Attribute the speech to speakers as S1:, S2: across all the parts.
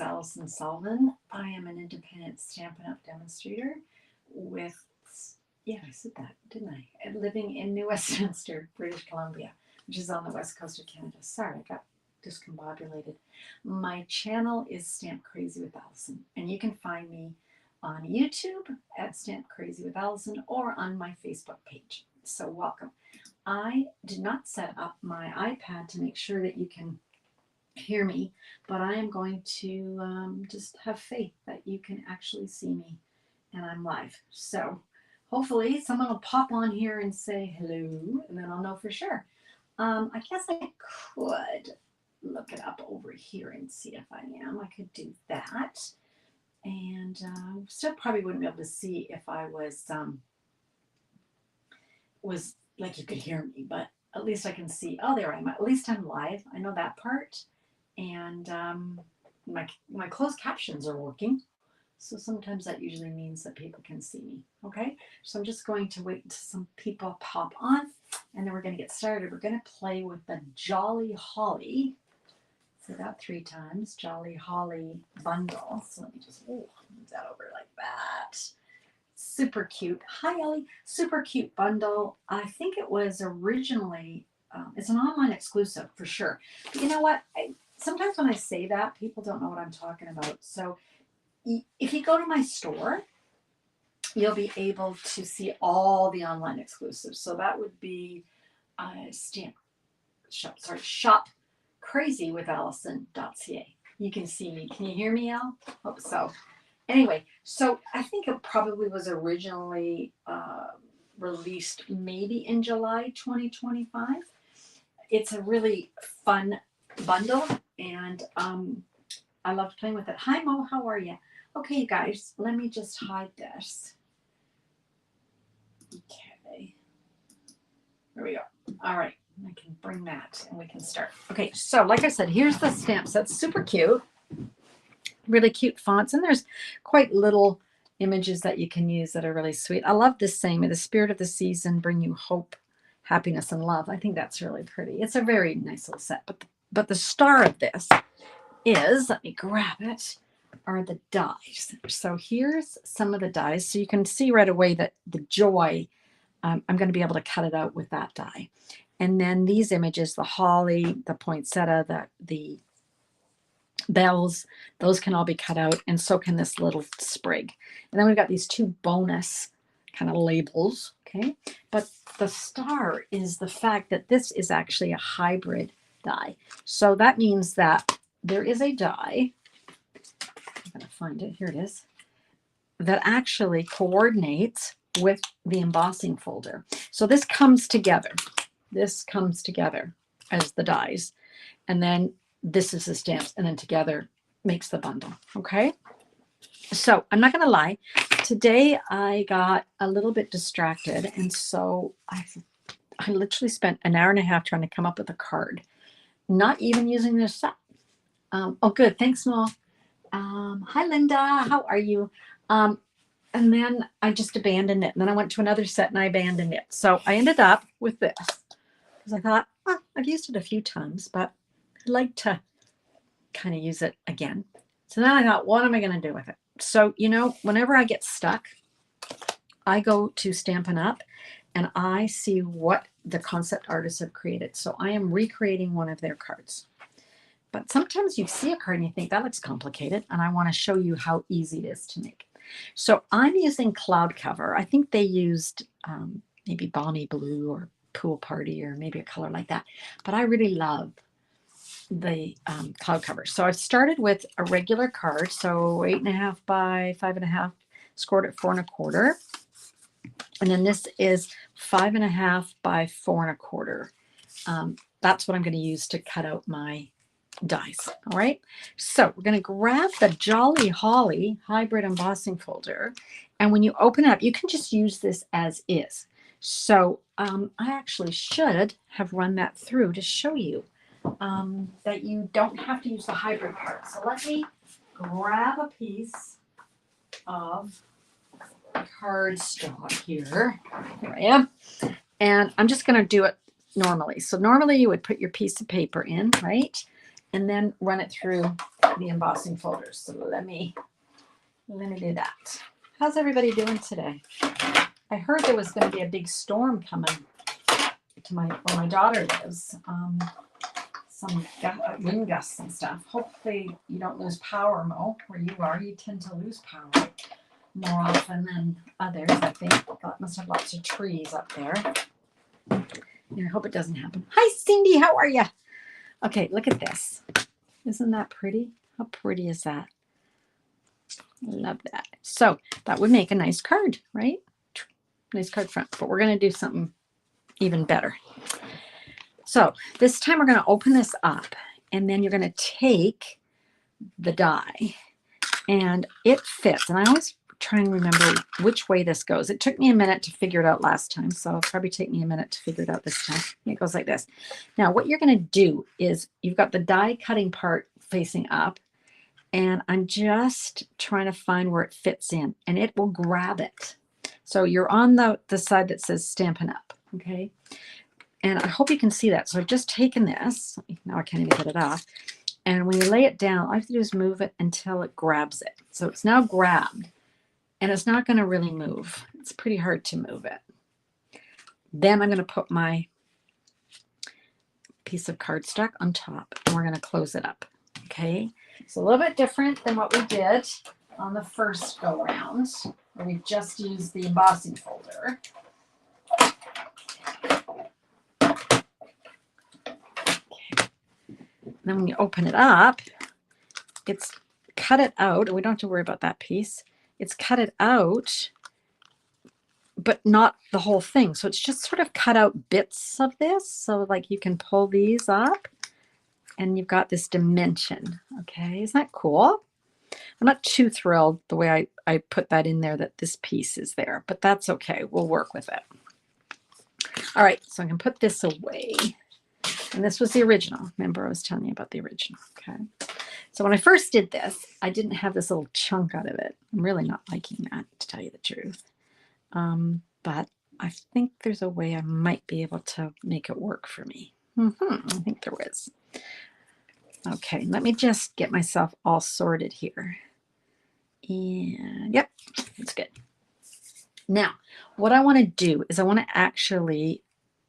S1: it's Allison Sullivan. I am an independent Stampin' Up! Demonstrator with, yeah, I said that, didn't I? Living in New Westminster, British Columbia, which is on the west coast of Canada. Sorry, I got discombobulated. My channel is Stamp Crazy with Allison, and you can find me on YouTube at Stamp Crazy with Allison or on my Facebook page. So welcome. I did not set up my iPad to make sure that you can hear me, but I am going to just have faith that you can actually see me and I'm live. So hopefully someone will pop on here and say hello, and then I'll know for sure. I guess I could look it up over here and see if I am. I could do that. And still probably wouldn't be able to see if I was like you could hear me, but at least I can see. Oh, there I am. At least I'm live. I know that part. And my closed captions are working. So sometimes that usually means that people can see me. Okay, so I'm just going to wait until some people pop on, and then we're going to get started. We're going to play with the Jolly Holly. Say that 3 times. Jolly Holly bundle. So let me just move that over like that. Super cute. Hi, Ellie. Super cute bundle. I think it was originally, it's an online exclusive for sure. But you know what? Sometimes when I say that, people don't know what I'm talking about. So if you go to my store, you'll be able to see all the online exclusives. So that would be shopcrazywithallison.ca. You can see me. Can you hear me, Al? Hope so. Anyway, so I think it probably was originally released maybe in July 2025. It's a really fun bundle, and I loved playing with it. Hi, Mo. How are you? Okay, you guys, let me just hide this. Okay. There we go. All right. I can bring that and we can start. Okay, so like I said, here's the stamp set. Super cute. Really cute fonts, and there's quite little images that you can use that are really sweet. I love this saying, may the spirit of the season bring you hope, happiness, and love. I think that's really pretty. It's a very nice little set, but the star of this is, let me grab it, are the dies. So here's some of the dies. So you can see right away that the joy, I'm going to be able to cut it out with that die. And then these images, the holly, the poinsettia, the bells, those can all be cut out, and so can this little sprig. And then we've got these 2 bonus kind of labels, okay? But the star is the fact that this is actually a hybrid die. So that means that there is a die, I'm going to find it, here it is, that actually coordinates with the embossing folder. So this comes together. This comes together as the dies. And then this is the stamps, and then together makes the bundle. Okay. So I'm not going to lie. Today I got a little bit distracted. And so I literally spent an hour and a half trying to come up with a card, not even using this set. Oh, good. Thanks, Mo. Hi, Linda. How are you? And then I just abandoned it. And then I went to another set and I abandoned it. So I ended up with this because I thought, oh, I've used it a few times, but I'd like to kind of use it again. So then I thought, what am I going to do with it? So, you know, whenever I get stuck, I go to Stampin' Up! And I see what the concept artists have created. So I am recreating one of their cards. But sometimes you see a card and you think that looks complicated, and I want to show you how easy it is to make. So I'm using Cloud Cover. I think they used maybe Balmy Blue or Pool Party or maybe a color like that. But I really love the Cloud Cover. So I've started with a regular card. So 8.5 by 5.5, scored at 4 1/4. And then this is 5.5 by 4 1/4. That's what I'm going to use to cut out my dies. All right. So we're going to grab the Jolly Holly hybrid embossing folder. And when you open it up, you can just use this as is. So I actually should have run that through to show you that you don't have to use the hybrid part. So let me grab a piece of cardstock here. Here I am. And I'm just going to do it normally. So normally you would put your piece of paper in, right? And then run it through the embossing folders. So let me do that. How's everybody doing today? I heard there was going to be a big storm coming to where my daughter lives. Some wind gusts and stuff. Hopefully you don't lose power, Mo, where you are. You tend to lose power more often than others, I think. Must have lots of trees up there. I hope it doesn't happen. Hi, Cindy. How are you? Okay, look at this. Isn't that pretty? How pretty is that? I love that. So that would make a nice card, right? Nice card front. But we're going to do something even better. So this time we're going to open this up, and then you're going to take the die, and it fits. And I always try and remember which way this goes. It took me a minute to figure it out last time, so it'll probably take me a minute to figure it out this time. It goes like this. Now what you're going to do is you've got the die cutting part facing up, and I'm just trying to find where it fits in, and it will grab it. So you're on the side that says Stampin' Up, okay? And I hope you can see that. So I've just taken this. Now I can't even get it off. And when you lay it down, all I have to do is move it until it grabs it. So it's now grabbed, and it's not going to really move. It's pretty hard to move it. Then I'm going to put my piece of cardstock on top, and we're going to close it up. Okay. It's a little bit different than what we did on the first go round, where we just used the embossing folder. Then when you open it up, it's cut it out. We don't have to worry about that piece. It's cut it out, but not the whole thing. So it's just sort of cut out bits of this. So like you can pull these up and you've got this dimension. Okay, isn't that cool? I'm not too thrilled the way I put that in there, that this piece is there, but that's okay. We'll work with it. All right, so I can put this away. And this was the original. Remember, I was telling you about the original. Okay. So when I first did this, I didn't have this little chunk out of it. I'm really not liking that, to tell you the truth. But I think there's a way I might be able to make it work for me. I think there is. Okay, let me just get myself all sorted here. And yep, that's good. Now, what I want to do is I want to actually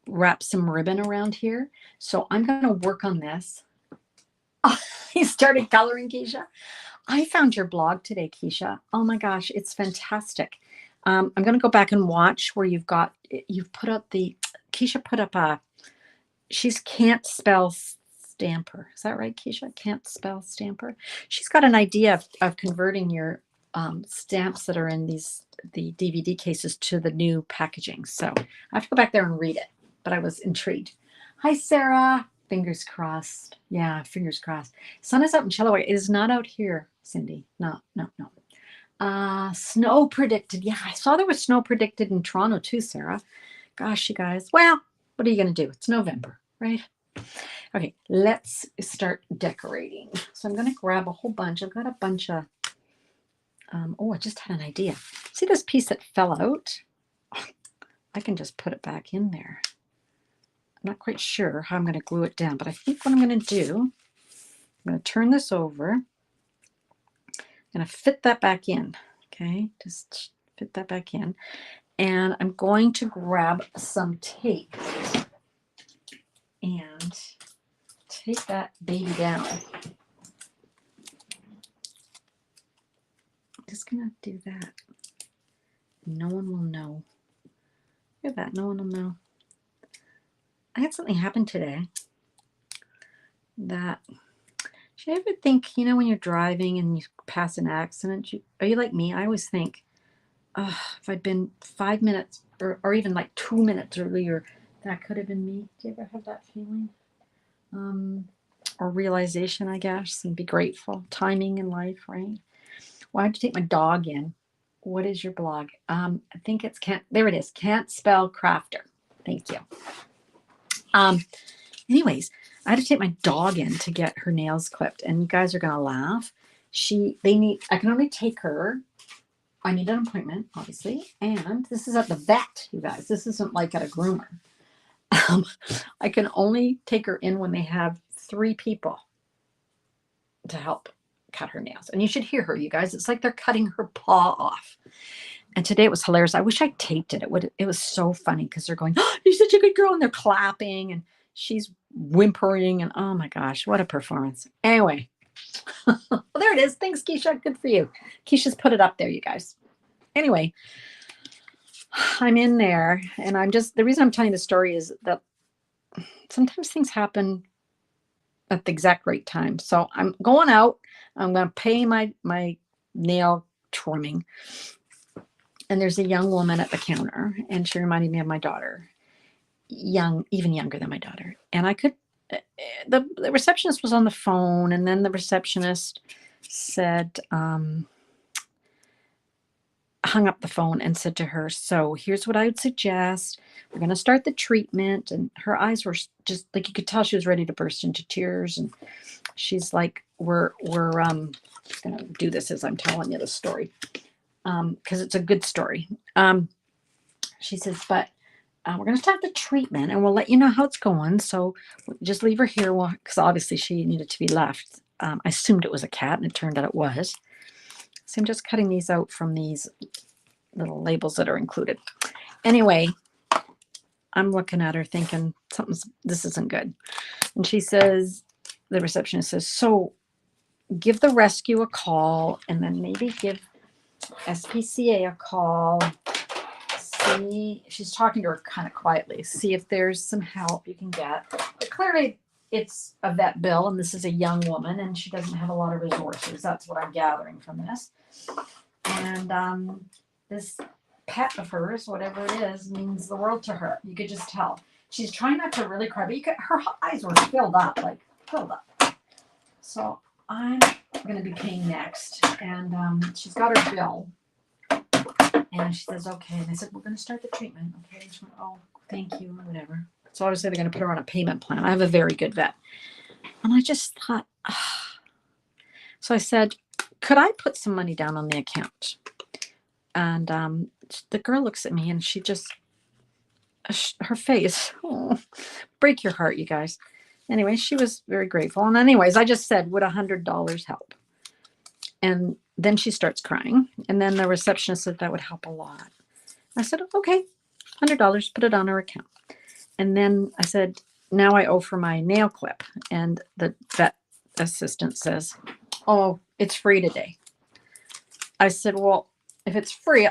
S1: wrap some ribbon around here. So I'm going to work on this. Oh, you started coloring, Keisha. I found your blog today, Keisha. Oh my gosh, it's fantastic. I'm going to go back and watch where you've put up Keisha put up she's Can't Spell Stamper. Is that right, Keisha? Can't Spell Stamper. She's got an idea of converting your stamps that are in the DVD cases to the new packaging. So I have to go back there and read it. But I was intrigued. Hi, Sarah. Fingers crossed. Yeah, fingers crossed. Sun is out in Chilliwack. It is not out here, Cindy. No. Snow predicted. Yeah, I saw there was snow predicted in Toronto too, Sarah. Gosh, you guys. Well, what are you going to do? It's November, right? Okay, let's start decorating. So I'm going to grab a whole bunch. I've got a bunch of, I just had an idea. See this piece that fell out? Oh, I can just put it back in there. I'm not quite sure how I'm going to glue it down, but I think what I'm going to do, I'm going to turn this over. I'm going to fit that back in. Okay, just fit that back in. And I'm going to grab some tape and take that baby down. I'm just going to do that. No one will know. Look at that. No one will know. I had something happen today that, do you ever think, when you're driving and you pass an accident, are you like me? I always think, if I'd been 5 minutes or even like 2 minutes earlier, that could have been me. Do you ever have that feeling? Or realization, I guess, and be grateful. Timing in life, right? Well, I had to take my dog in. What is your blog? I think it's there it is. Can't Spell Crafter. Thank you. Anyways, I had to take my dog in to get her nails clipped, and you guys are gonna laugh. I can only take her. I need an appointment, obviously, and this is at the vet, you guys. This isn't like at a groomer. I can only take her in when they have 3 people to help. cut her nails. And you should hear her, you guys. It's like they're cutting her paw off. And today it was hilarious. I wish I taped it. It was so funny because they're going, oh, you're such a good girl. And they're clapping and she's whimpering. And oh my gosh, what a performance. Anyway, well, there it is. Thanks, Keisha. Good for you. Keisha's put it up there, you guys. Anyway, I'm in there and the reason I'm telling the story is that sometimes things happen at the exact right time. So I'm going out. I'm going to pay my nail trimming. And there's a young woman at the counter, and she reminded me of my daughter, even younger than my daughter. And the receptionist was on the phone, and then the receptionist said, hung up the phone and said to her, so here's what I would suggest. We're going to start the treatment. And her eyes were just like, you could tell she was ready to burst into tears. And she's like, we're going to do this as I'm telling you the story. Because it's a good story. She says, but we're going to start the treatment and we'll let you know how it's going. So just leave her here because obviously she needed to be left. I assumed it was a cat and it turned out it was. So I'm just cutting these out from these little labels that are included. Anyway, I'm looking at her thinking this isn't good. And she says, the receptionist says, so give the rescue a call and then maybe give SPCA a call. See, she's talking to her kind of quietly. See if there's some help you can get. But clearly, it's a vet bill, and this is a young woman, and she doesn't have a lot of resources. That's what I'm gathering from this. And this pet of hers, whatever it is, means the world to her. You could just tell. She's trying not to really cry, but her eyes were filled up. So I'm going to be paying next, and she's got her bill. And she says, okay. And I said, we're going to start the treatment. Okay. She went, oh, thank you, or whatever. So obviously they're going to put her on a payment plan. I have a very good vet. And I just thought, So I said, could I put some money down on the account? And the girl looks at me and she just, her face, break your heart, you guys. Anyway, she was very grateful. And anyways, I just said, would $100 help? And then she starts crying. And then the receptionist said that would help a lot. I said, okay, $100, put it on her account. And then I said, now I owe for my nail clip. And the vet assistant says, oh, it's free today. I said, well, if it's free,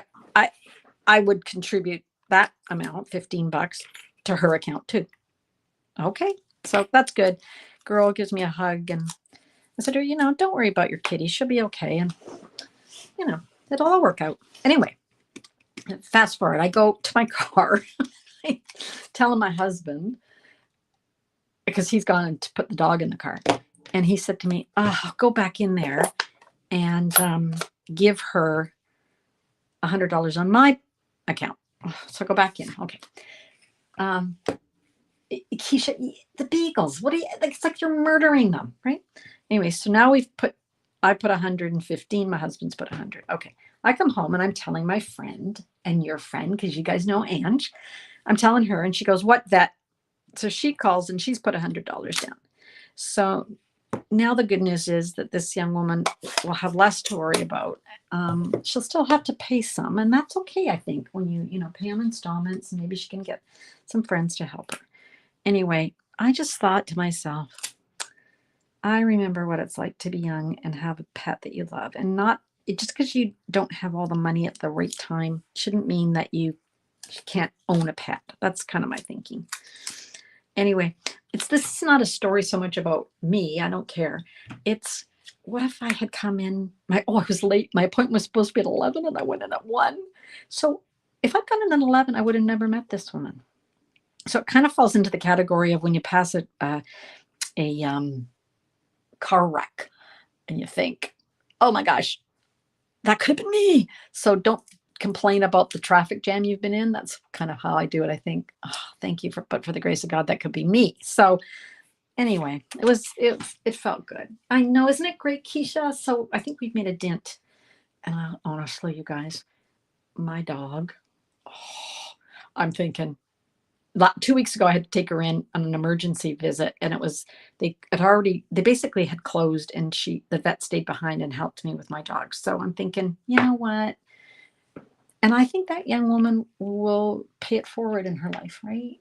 S1: I would contribute that amount, $15, to her account too. Okay, so that's good. Girl gives me a hug and I said, don't worry about your kitty. She'll be okay. And, it'll all work out. Anyway, fast forward. I go to my car. I tell my husband, because he's gone to put the dog in the car. And he said to me, go back in there and give her $100 on my account. So go back in. Okay. Keisha, the beagles, it's like you're murdering them, right? Anyway, so now I put 115, my husband's put 100. Okay. I come home and I'm telling my friend and your friend, because you guys know Ange, I'm telling her and she goes, what vet? So she calls and she's put $100 down. So now the good news is that this young woman will have less to worry about. She'll still have to pay some, and that's okay, I think, when you pay on installments, and maybe she can get some friends to help her. Anyway, I just thought to myself, I remember what it's like to be young and have a pet that you love, and just because you don't have all the money at the right time shouldn't mean that you can't own a pet. That's kind of my thinking. Anyway, this is not a story so much about me. I don't care. It's what if I had come in, I was late. My appointment was supposed to be at 11 and I went in at 1. So if I'd gone in at 11, I would have never met this woman. So it kind of falls into the category of when you pass a car wreck and you think, oh my gosh, that could have been me. So don't complain about the traffic jam you've been in. That's kind of how I do it. I think, thank you but for the grace of God, that could be me. So anyway, it felt good. I know, isn't it great, Keisha? So I think we've made a dent. And honestly, you guys, my dog, I'm thinking, 2 weeks ago, I had to take her in on an emergency visit, and they basically had closed, and the vet stayed behind and helped me with my dog. So I'm thinking, you know what? And I think that young woman will pay it forward in her life, right?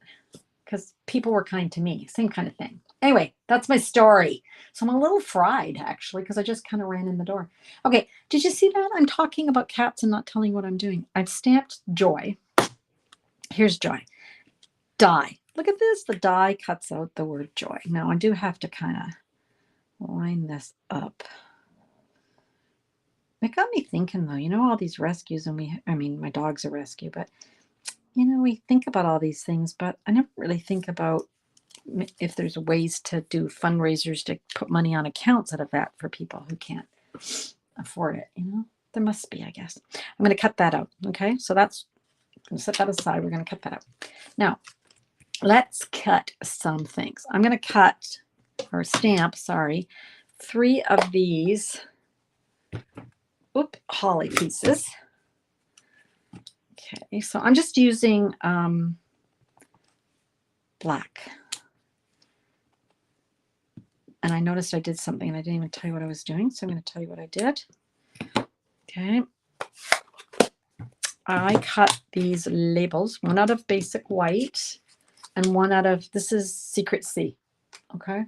S1: Because people were kind to me, same kind of thing. Anyway, that's my story. So I'm a little fried, actually, because I just kind of ran in the door. Okay, did you see that? I'm talking about cats and not telling what I'm doing. I've stamped Joy. Here's Joy. Die. Look at this. The die cuts out the word joy. Now, I do have to kind of line this up. It got me thinking, though, all these rescues, and my dog's a rescue, but, we think about all these things, but I never really think about if there's ways to do fundraisers to put money on accounts out of that for people who can't afford it. There must be, I guess. I'm going to cut that out. Okay. So I'm going to set that aside. We're going to cut that out. Now, let's cut some things. I'm going to cut or stamp, 3 of these holly pieces. Okay. So I'm just using black. And I noticed I did something and I didn't even tell you what I was doing. So I'm going to tell you what I did. Okay. I cut these labels, one out of basic white and one out of, this is Secret Sea. Okay.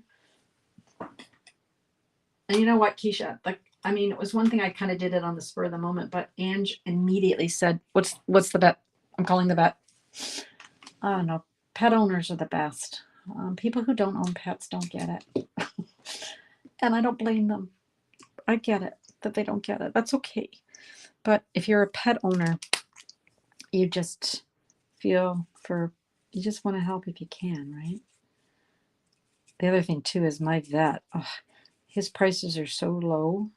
S1: And you know what, Keisha? It was one thing I kind of did it on the spur of the moment, but Ange immediately said, what's the bet? I'm calling the bet. Oh, no. Pet owners are the best. People who don't own pets don't get it. And I don't blame them. I get it that they don't get it. That's okay. But if you're a pet owner, you just you just want to help if you can, right? The other thing, too, is my vet. His prices are so low.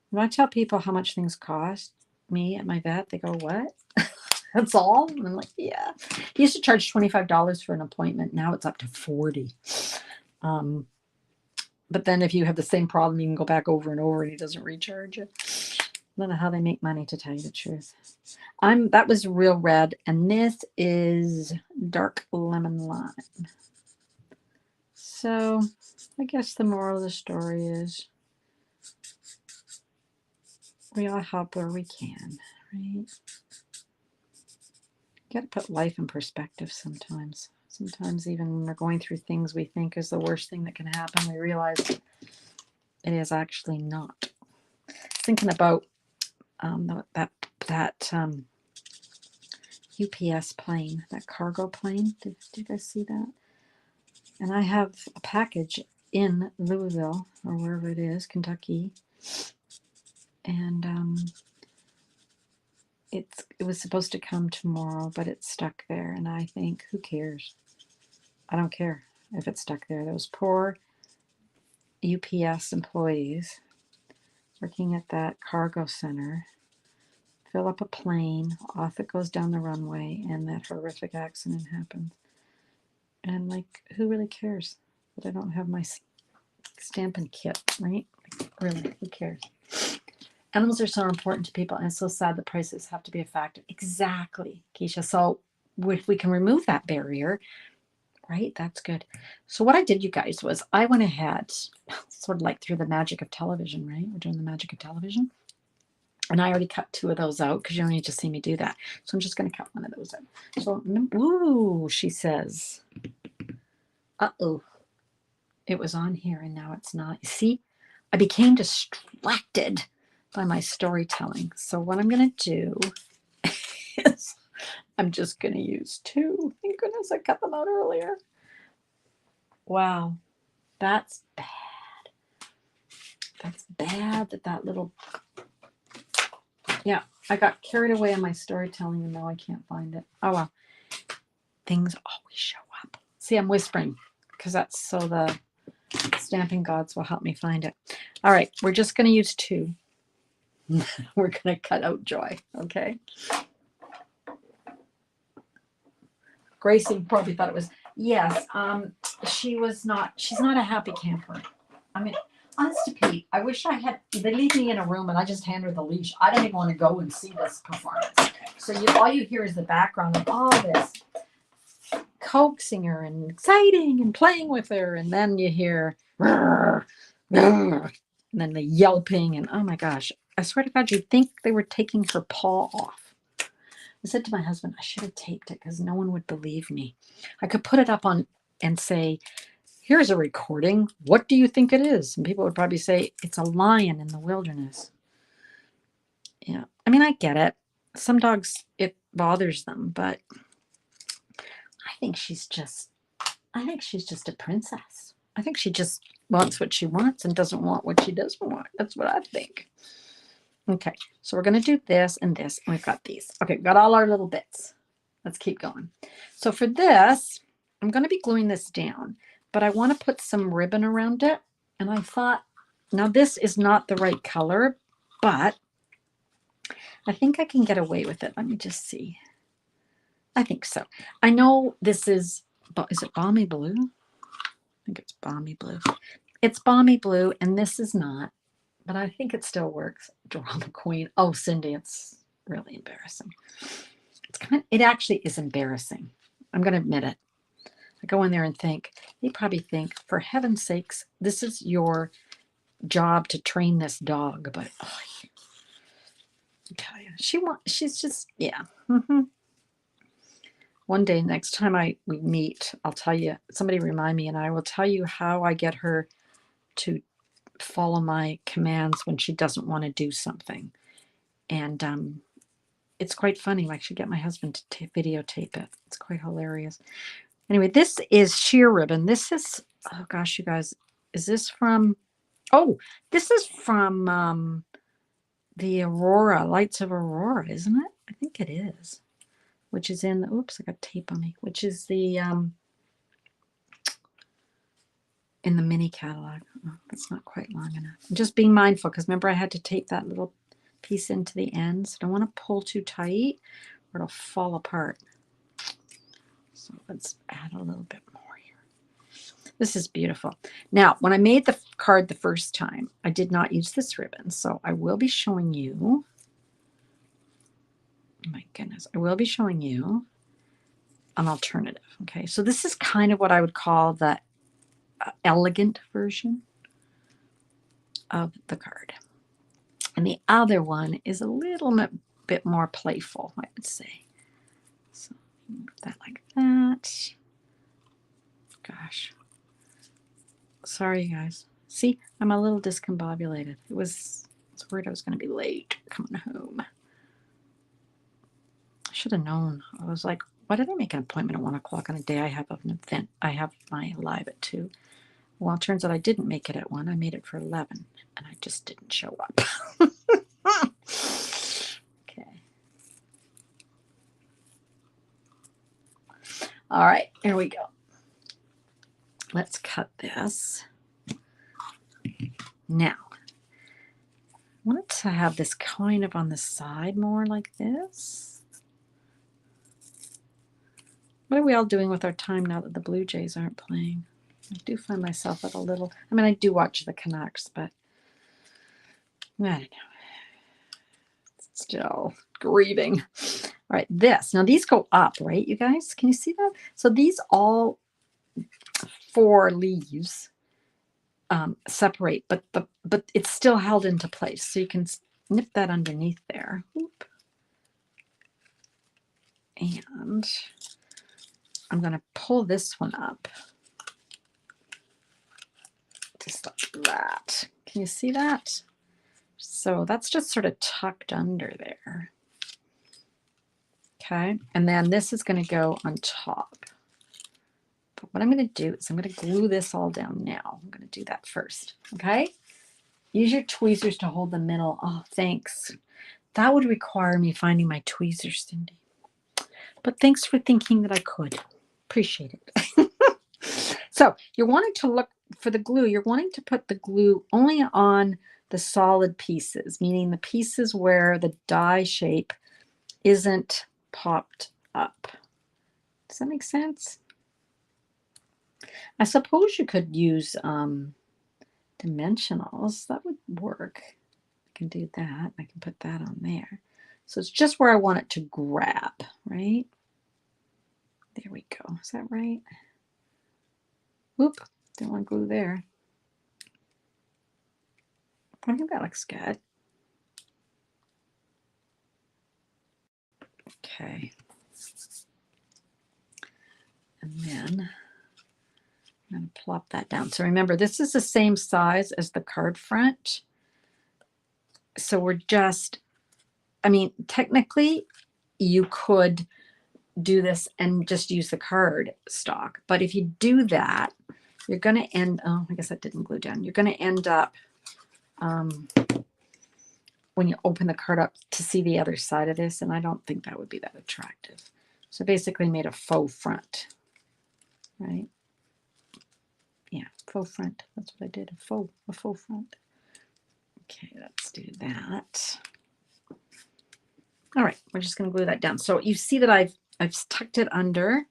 S1: When I tell people how much things cost me at my vet, they go, what? That's all? And I'm like, yeah. He used to charge $25 for an appointment. Now it's up to $40. But then if you have the same problem, you can go back over and over and he doesn't recharge you. I don't know how they make money, to tell you the truth. That was Real Red, and this is Dark Lemon Lime. So I guess the moral of the story is we all help where we can, right? You got to put life in perspective sometimes. Sometimes even when we're going through things we think is the worst thing that can happen, we realize it is actually not. Thinking about that UPS plane, that cargo plane. Did you guys see that? And I have a package in Louisville or wherever it is, Kentucky, and it was supposed to come tomorrow, but it's stuck there. And I think, who cares? I don't care if it's stuck there. Those poor UPS employees working at that cargo center fill up a plane, off it goes down the runway, and that horrific accident happens. And who really cares that I don't have my stamping kit, right? Really, who cares? Animals are so important to people, and it's so sad the prices have to be a factor. Exactly, Keisha. So if we can remove that barrier, right, that's good. So what I did, you guys, was I went ahead, sort of like through the magic of television, right? We're doing the magic of television. And I already cut 2 of those out because you don't need to see me do that. So I'm just going to cut one of those out. So, ooh, she says, uh-oh, it was on here and now it's not. See, I became distracted by my storytelling. So what I'm going to do is I'm just going to use 2. Thank goodness I cut them out earlier. Wow, that's bad. That's bad that little... Yeah, I got carried away in my storytelling and now I can't find it. Oh, well. Things always show up. See, I'm whispering because that's so the stamping gods will help me find it. All right, we're just going to use 2. We're going to cut out Joy, okay? Gracie probably thought it was, yes, she's not a happy camper. Honest to Pete, I wish they leave me in a room and I just hand her the leash. I don't even want to go and see this performance. So all you hear is the background of all this coaxing her and exciting and playing with her. And then you hear, "Rrr, rrr," and then the yelping. And oh my gosh, I swear to God, you'd think they were taking her paw off. I said to my husband, I should have taped it because no one would believe me. I could put it up on and say, here's a recording. What do you think it is? And people would probably say, it's a lion in the wilderness. Yeah. I mean, I get it. Some dogs, it bothers them, but I think she's just a princess. I think she just wants what she wants and doesn't want what she doesn't want. That's what I think. Okay, so we're going to do this and this, and we've got these. Okay, we've got all our little bits. Let's keep going. So for this, I'm going to be gluing this down, but I want to put some ribbon around it. And I thought, now this is not the right color, but I think I can get away with it. Let me just see. I think so. I know this is it Balmy Blue? I think it's Balmy Blue. It's Balmy Blue, and this is not. But I think it still works. Drama Queen. Oh, Cindy, it's really embarrassing. It actually is embarrassing. I'm going to admit it. I go in there and think, they probably think, for heaven's sakes, this is your job to train this dog. But oh, I tell you, she's just, yeah. One day, next time we meet, I'll tell you, somebody remind me, and I will tell you how I get her to follow my commands when she doesn't want to do something. And it's quite funny. I should get my husband to videotape it. It's quite hilarious. Anyway, this is sheer ribbon. This is, oh gosh, you guys, is this from, oh, this is from the Aurora, Lights of Aurora, isn't it? I think it is. Which is in, oops, I got tape on me, which is the, in the mini catalog. Oh, that's not quite long enough. I'm just being mindful because remember I had to tape that little piece into the ends. I don't want to pull too tight or it'll fall apart. So let's add a little bit more here. This is beautiful. Now, when I made the card the first time, I did not use this ribbon. So I will be showing you, oh my goodness, I will be showing you an alternative. Okay, so this is kind of what I would call the elegant version of the card. And the other one is a little bit more playful, I would say. So move that like that. Gosh. Sorry, you guys. See, I'm a little discombobulated. I was worried I was going to be late coming home. I should have known. I was like, why did I make an appointment at 1 o'clock on a day I have an event? I have my live at 2. Well, it turns out I didn't make it at 1. I made it for 11, and I just didn't show up. Okay. All right, here we go. Let's cut this. Now, I wanted to have this kind of on the side more like this. What are we all doing with our time now that the Blue Jays aren't playing? I do find myself at a little, I mean, I do watch the Canucks, but I don't know. Still grieving. All right, this. Now, these go up, right, you guys? Can you see that? So these all 4 leaves separate, but it's still held into place. So you can nip that underneath there. Oop. And I'm going to pull this one up. Just like that. Can you see that? So that's just sort of tucked under there. Okay. And then this is going to go on top. But what I'm going to do is I'm going to glue this all down now. I'm going to do that first. Okay. Use your tweezers to hold the middle. Oh, thanks. That would require me finding my tweezers, Cindy. But thanks for thinking that I could. Appreciate it. So you're wanting to look for the glue. You're wanting to put the glue only on the solid pieces, meaning the pieces where the die shape isn't popped up. Does that make sense? I suppose you could use dimensionals. That would work. I can do that. I can put that on there. So it's just where I want it to grab, right? There we go. Is that right? Whoop, didn't want glue there. I think that looks good. Okay. And then I'm going to plop that down. So remember, this is the same size as the card front. So we're just, I mean, technically you could do this and just use the card stock. But if you do that, you're going to end, oh, I guess that didn't glue down. You're going to end up, when you open the card up, to see the other side of this. And I don't think that would be that attractive. So basically made a faux front, right? Yeah, faux front. That's what I did, a faux front. Okay, let's do that. All right, we're just going to glue that down. So you see that I've tucked it under,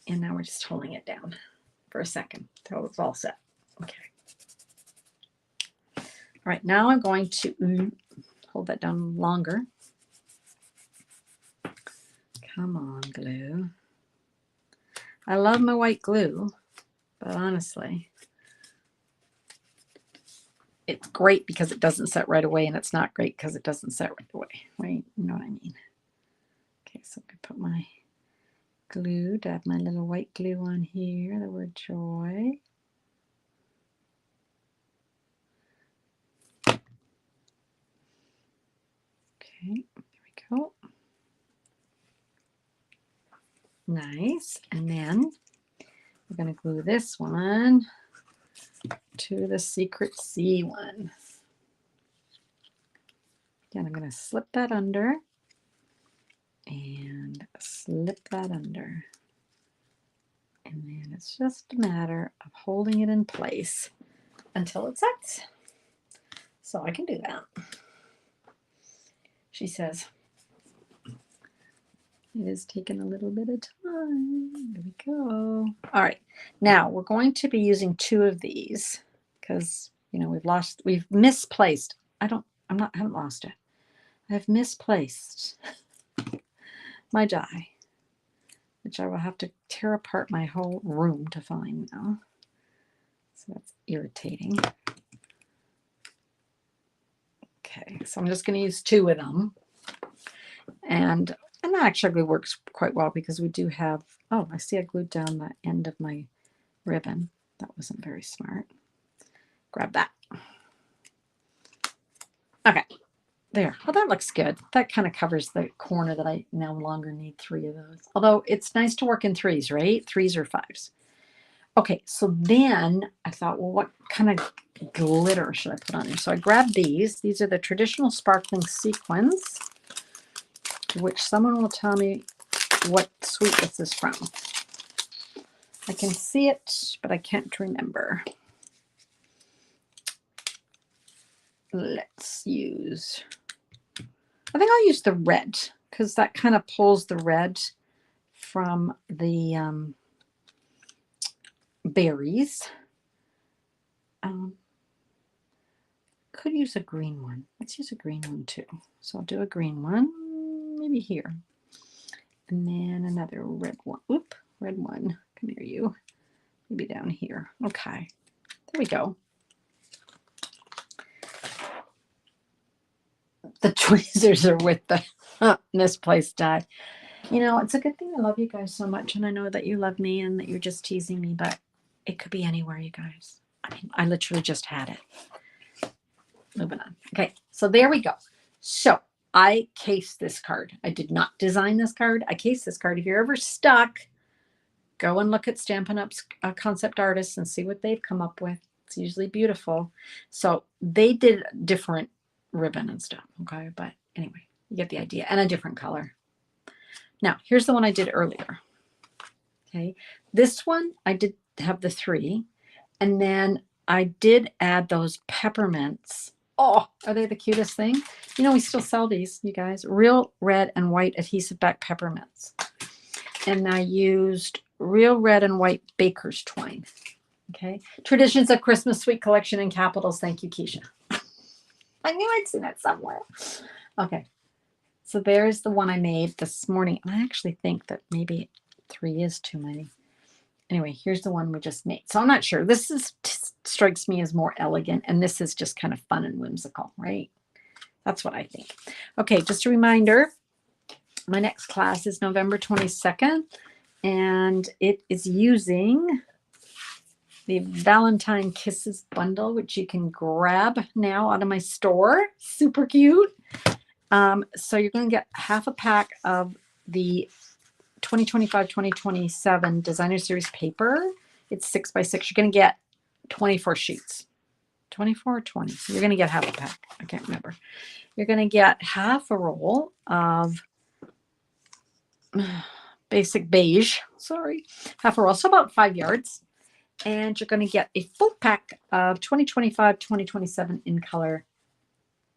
S1: and now we're just holding it down for a second until it's all set. Okay. All right, now I'm going to hold that down longer. Come on, glue. I love my white glue, but honestly, it's great because it doesn't set right away, and it's not great because it doesn't set right away. Right? You know what I mean? Okay, so I'm going to put my glue, dab my little white glue on here, the word joy. Okay, there we go. Nice. And then we're going to glue this one to the Secret C one. Again, I'm going to slip that under and slip that under. And then it's just a matter of holding it in place until it sets. So I can do that. She says, it is taking a little bit of time. There we go. All right. Now we're going to be using 2 of these because, you know, we've misplaced. I haven't lost it. I've misplaced my die, which I will have to tear apart my whole room to find now. So that's irritating. Okay, so I'm just going to use 2 of them. And that actually works quite well because we do have, oh, I see I glued down the end of my ribbon. That wasn't very smart. Grab that. Okay, there. Well, that looks good. That kind of covers the corner that I no longer need 3 of those. Although it's nice to work in 3s, right? 3s or 5s. Okay, so then I thought, well, what kind of glitter should I put on there? So I grabbed these. These are the traditional sparkling sequins, which someone will tell me what suite this is from. I can see it, but I can't remember. Let's use, I think I'll use the red because that kind of pulls the red from the berries. Could use a green one. Let's use a green one too. So I'll do a green one, maybe here. And then another red one. Oop, red one. Come here, you. Maybe down here. Okay, there we go. The tweezers are with the misplaced die. You know, it's a good thing I love you guys so much, and I know that you love me and that you're just teasing me, but it could be anywhere, you guys. I mean, I literally just had it. Moving on. Okay, so there we go. So I cased this card. I did not design this card. I cased this card. If you're ever stuck, go and look at Stampin' Up's concept artists and see what they've come up with. It's usually beautiful. So they did different ribbon and stuff, okay? But anyway, you get the idea, and a different color. Now, here's the one I did earlier, okay? This one, I did have the 3, and then I did add those peppermints. Oh, are they the cutest thing? You know, we still sell these, you guys. Real red and white adhesive back peppermints. And I used real red and white baker's twine, okay? Traditions of Christmas Sweet Collection in capitals. Thank you, Keisha. I knew I'd seen it somewhere. Okay, so there's the one I made this morning. And I actually think that maybe 3 is too many. Anyway, here's the one we just made. So I'm not sure. This strikes me as more elegant, and this is just kind of fun and whimsical, right? That's what I think. Okay, just a reminder, my next class is November 22nd, and it is using the Valentine Kisses bundle, which you can grab now out of my store. Super cute. So you're going to get half a pack of the 2025-2027 Designer Series paper. It's 6 by 6. You're going to get 24 sheets. 24 or 20. So you're going to get half a pack. I can't remember. You're going to get half a roll of basic beige. Sorry. Half a roll. So about 5 yards. And you're going to get a full pack of 2025-2027 in color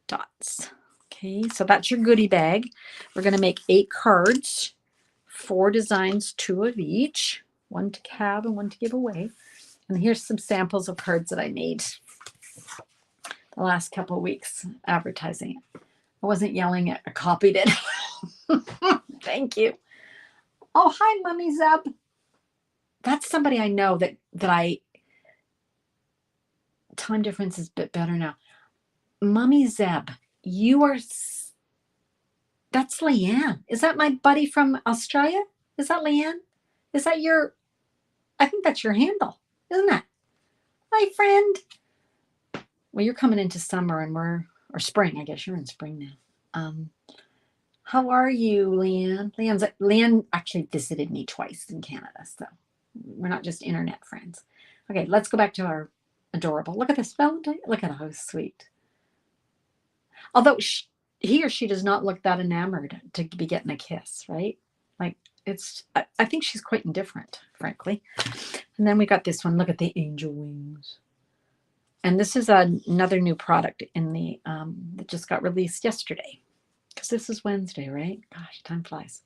S1: dots. Okay. So that's your goodie bag. We're going to make 8 cards. 4 designs, 2 of each, 1 to have and 1 to give away. And here's some samples of cards that I made the last couple of weeks advertising it. I wasn't yelling it, I copied it. Thank you. Oh, hi, Mummy Zeb. That's somebody I know that I, time difference is a bit better now. Mummy Zeb, you are... That's Leanne. Is that my buddy from Australia? Is that Leanne? Is that your... I think that's your handle, isn't it? Hi, friend. Well, you're coming into summer and or spring. I guess you're in spring now. How are you, Leanne? Leanne actually visited me twice in Canada, so we're not just internet friends. Okay, let's go back to our adorable. Look at this Valentine. Look at how sweet. Although he or she does not look that enamored to be getting a kiss, right? Like I think she's quite indifferent, frankly. And then we got this one. Look at the angel wings. And this is another new product in the that just got released yesterday. Because this is Wednesday, right? Gosh, time flies.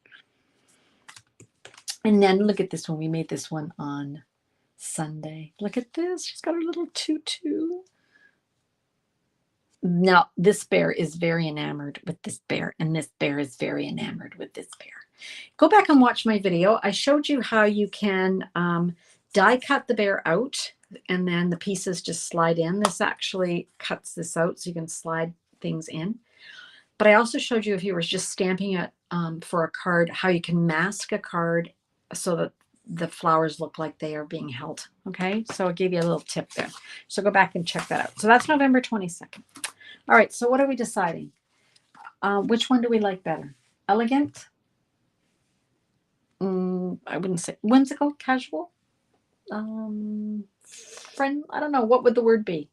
S1: And then look at this one. We made this one on Sunday. Look at this. She's got her little tutu. Now, this bear is very enamored with this bear, and this bear is very enamored with this bear. Go back and watch my video. I showed you how you can die cut the bear out, and then the pieces just slide in. This actually cuts this out, so you can slide things in. But I also showed you if you were just stamping it for a card, how you can mask a card so that the flowers look like they are being held. Okay, so I gave you a little tip there. So go back and check that out. So that's November 22nd. All right, so what are we deciding? Which one do we like better? Elegant? I wouldn't say whimsical, casual, friend. I don't know. What would the word be?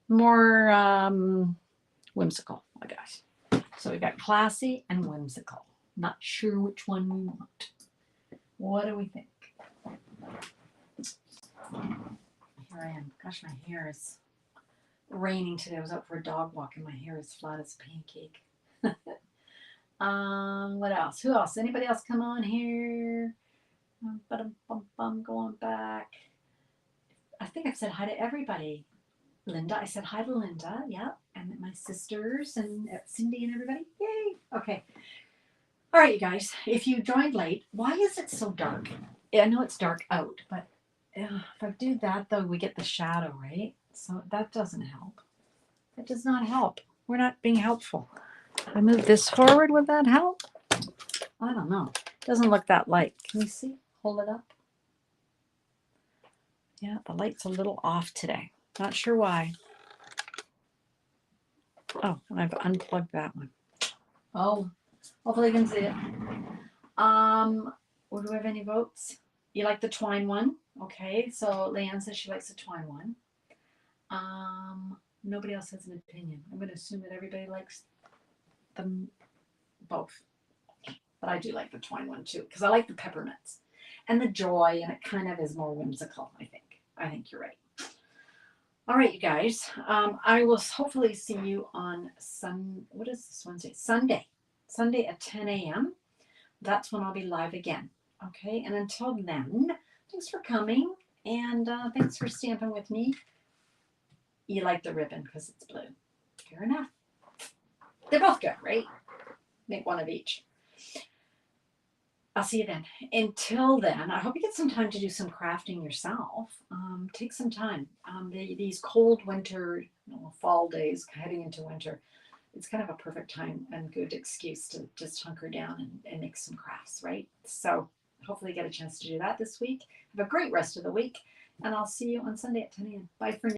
S1: More whimsical, I guess. So we got classy and whimsical. Not sure which one we want. What do we think? Here I am. Gosh, my hair is raining today. I was out for a dog walk and my hair is flat as a pancake. What else? Who else? Anybody else come on here? Going back. I think I've said hi to everybody. Linda, I said hi to Linda. Yeah. And my sisters and Cindy and everybody. Yay. Okay. All right, you guys. If you joined late, why is it so dark? I know it's dark out, but if I do that, though, we get the shadow, right? So that doesn't help. It does not help. We're not being helpful. I move this forward. Would that help? I don't know. It doesn't look that light. Can you see? Hold it up. Yeah, the light's a little off today. Not sure why. Oh, and I've unplugged that one. Oh, hopefully you can see it. Do we have any votes? You like the twine one? Okay, so Leanne says she likes the twine one. Nobody else has an opinion. I'm going to assume that everybody likes them both. But I do like the twine one too, because I like the peppermints and the joy, and it kind of is more whimsical, I think. I think you're right. All right, you guys. I will hopefully see you on what is this Wednesday? Sunday at 10 a.m. That's when I'll be live again. Okay, and until then, thanks for coming, and thanks for stamping with me. You like the ribbon because it's blue. Fair enough. They're both good, right? Make one of each. I'll see you then. Until then, I hope you get some time to do some crafting yourself. Take some time. These cold winter, fall days heading into winter, it's kind of a perfect time and good excuse to just hunker down and make some crafts, right? So hopefully get a chance to do that this week. Have a great rest of the week, and I'll see you on Sunday at 10 a.m. Bye for now.